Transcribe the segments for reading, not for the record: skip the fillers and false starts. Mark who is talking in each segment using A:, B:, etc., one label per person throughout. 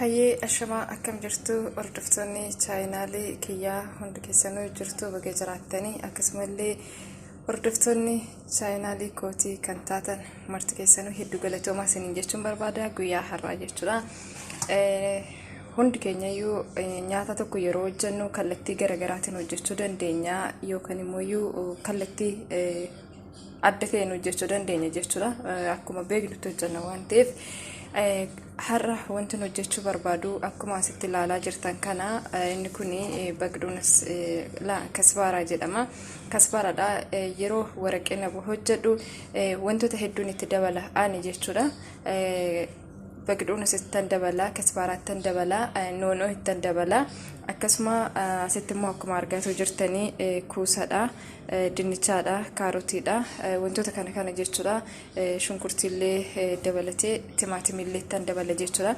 A: Hayyee ashama akkam jirtu hordoftoonni chaayinaalii kiyyaa hundi keessanuu jirtu baga jiraattanii akkasumallee hordoftoonni chaayinaalii kootii kan taatan marti keessanuu hedduu galatoomaa isiniin jechuun barbaada guyyaa har'aa jechuudha. Hundi keenyayyuu nyaata tokko yeroo hojjennu kallattii garaagaraatiin hojjechuu dandeenya yookaan immoo kallattii adda ta'een hojjechuu dandeenya jechuudha. Akkuma beeknutti hojjenna waan ta'eef har'a wanti hojjechuu barbaadu akkuma asitti ilaalaa jirtan kana inni kuni baqduunis kasbaaraa jedhama. Kasbaaraadha yeroo waraqee nabu hojjedhu wantoota hedduun itti dabala ani jechuudha. Baqduunis itti dabala, kasbaaraa itti dabala, noonoo itti dabala. Akkasuma asitti immoo akkuma argaa jirtanii kuusaadha, dinnichaadha, kaarotiidha, wantoota kana jechuudha. Shunkurtiillee dabalatee timaatimillee itti dabala jechuudha.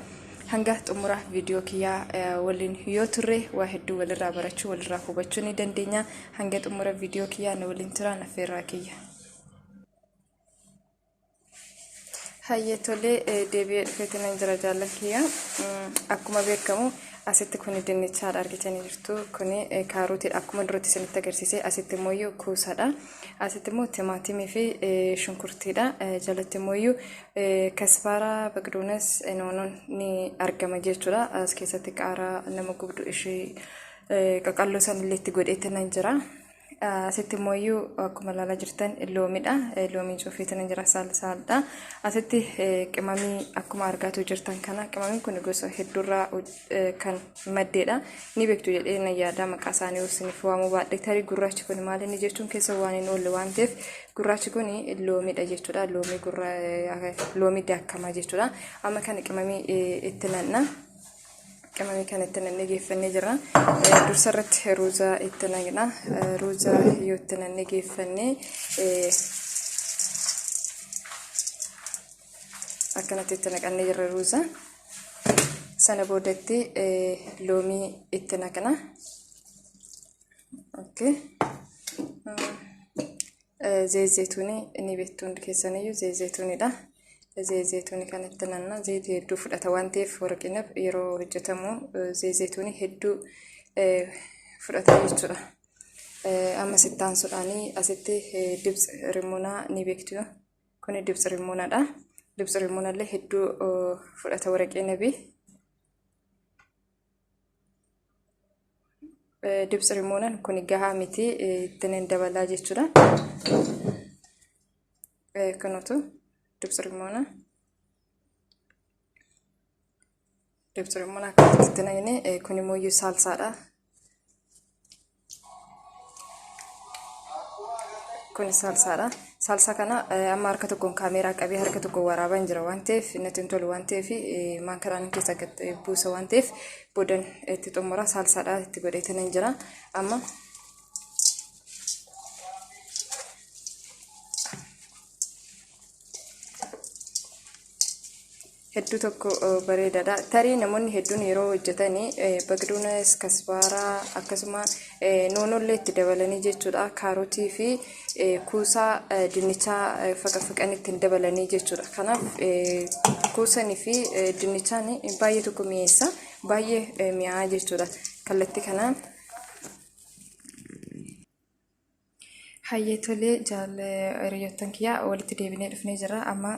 A: Hanga xumura viidiyoo kiyyaa waliin yoo turre waa hedduu walirraa barachuu walirraa hubachuu ni dandeenya. Hanga xumura viidiyoo kiyyaa na waliin turaan affeerraa kiyya. Hayyee tolee deebi'ee dhufeetiin jira jaallatiyyaa. Akkuma beekamu asitti kuni dinnichaadha argitanii jirtu. Kuni kaarotiidha akkuma duratti isinitti agarsiise. Asitti immoo kuusaadha. Asitti immoo timaatimii fi shunkurtiidha. Jalatti immoo kasbaaraa baqduunis noonoon ni argama jechuudha. As keessatti qaaraa nama gubdu ishee qaqalloo sanillee itti godheetiin jira. Asitti immoo akkuma ilaalaa jirtan loomiidha. Loomiin cuufiitiin jira saalsaadha. Asitti qimamii akkuma argaa jirtan kana qimamiin kun gosa hedduurraa kan maddeedha. Ni beektu jedhee na yaada maqaa isaanii isiniif waamuu baadhee tarii gurraachi kun maal inni jechuun keessa waan hin oolle waan ta'eef gurraachi kun loomiidha jechuudha. Loomii daakamaa jechuudha. Amma kana qimamii itti nanna. Qimamii kan itti nannee geeffannee jira. Dursa irratti ruuzaa itti naqna. Ruuzaa yoo itti nannee geeffannee akkanatti itti naqannee jirra ruuzaa. Sana boodatti loomii itti naqna. Zayituunii ni beektu hundi keessaniyyuu zayituuniidha. Zayituunii kan itti nanna zayitii hedduu fudhata waan ta'eef waraqinaaf yeroo hojjetamu zayituunii hedduu fudhata jechuudha. Amma sittaan sudhaanii asitti dibsi rimuunaa ni beektu. Kuni dibsi rimuunaadha. Dibsi rimuunallee hedduu fudhata waraqinaaf. Dibsi rimuunaan kuni gahaa miti ittiin dabalaa jechuudha. Kanutu dibsi rimuunaa. Dibsi rimuunaa akkasitti itti naqnee kun immoo saalsaadha. Kun saalsaadha. Saalsaa kana amma harka tokkoon kaameeraa qabee harka tokko waraabaan jira waan ta'eef natti hin tolu waan ta'eef maankaraan keessa buusa waan ta'eef boodan itti xumura saalsaadha itti godheetiin jira. Amma hedduu tokko bareedaadha. Tarii namoonni hedduun yeroo hojjetanii baqduunis kasbaaraa akkasuma noonollee itti dabalanii jechuudha. Kaarotii fi kuusaa dinnichaa faqanii ittiin dabalanii jechuudha. Kanaaf kuusanii fi dinnichaan baay'ee tokko mi'eessa. Baay'ee mi'aa jechuudha. Kallattii kanaan hayyee tolee hiriyoottan kiyyaa walitti deebinee dhufnee jira. Amma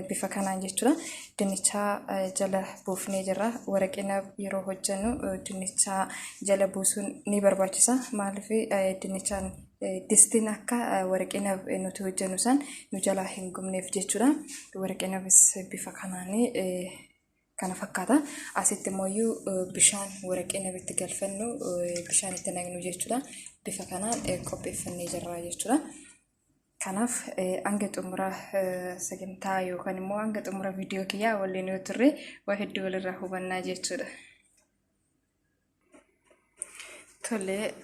A: bifa kanaan jechuudha. Dinnichaa jala buufnee jira. Waraqina yeroo hojjennu dinnichaa jala buusuun ni barbaachisa. Maaliif dinnichaan distiin akka waraqina nuti hojjennu san nu jalaa hin gubneef jechuudha. Waraqinafis bifa kanaan kana fakkaata. Asitti immoo bishaan waraqina itti galfannu bishaan itti naqnu jechuudha. Bifa kanaan qopheeffannee jirra jechuudha. Kanaaf hanga xumura sagantaa yookaan immoo hanga xumura viidiyoo kiyyaa waliin yoo turre waa hedduu walirraa hubannaa jechuudha. Tolee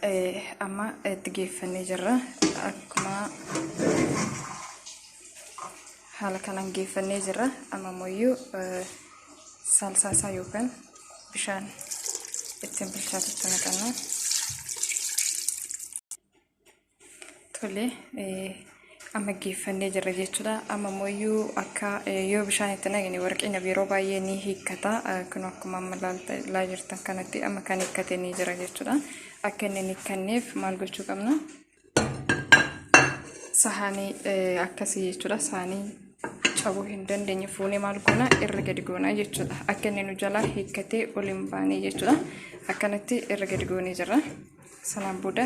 A: amma itti geeffannee jirra. Akkuma haala kanaan geeffannee jirra. Amma immoo saalsaasaa yookaan bishaan ittiin bilchaatutti naqanna. Tolee amma geeffannee jirra jechuudha. Amma mooyyuu akka yoo bishaan itti naqne warqina yeroo baay'ee ni hiikkata. Kun akkuma amma ilaalaa jirtan kanatti amma kan hiikkate ni jira jechuudha. Akka inni hiikkanneef maal gochuu qabna? Sahaanii akkasii jechuudha. Sahaanii cabuu hin dandeenye fuunee maal goona irra gadi goona jechuudha. Akka inni nu jalaa hiikkatee ol hin baane jechuudha. Akkanatti irra gadi goonee jirra. Sanaan booda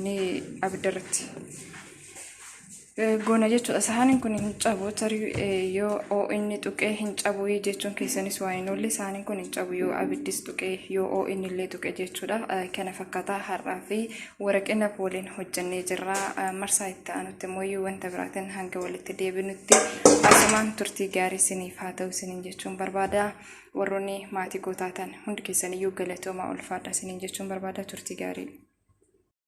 A: ni abiddarratti goona jechuudha. Sahaaniin kun hin cabu tarii yoo inni tuqee hin cabu jechuun keessanis waa hin oolle. Sahaaniin kun hin cabu yoo abiddis tuqee yoo inni illee tuqee jechuudha. Kana fakkaataa har'aa fi waraqina waliin hojjannee jirra. Marsaa itti aanutti immoo wanta biraatiin hanga walitti deebinutti asumaan turtii gaarii isiniif haa ta'u isiniin jechuun barbaada. Warroonni maatii kootaa ta'an hundi keessaniyyuu galatoomaa ulfaadha isiniin jechuun barbaada. Turtii gaarii.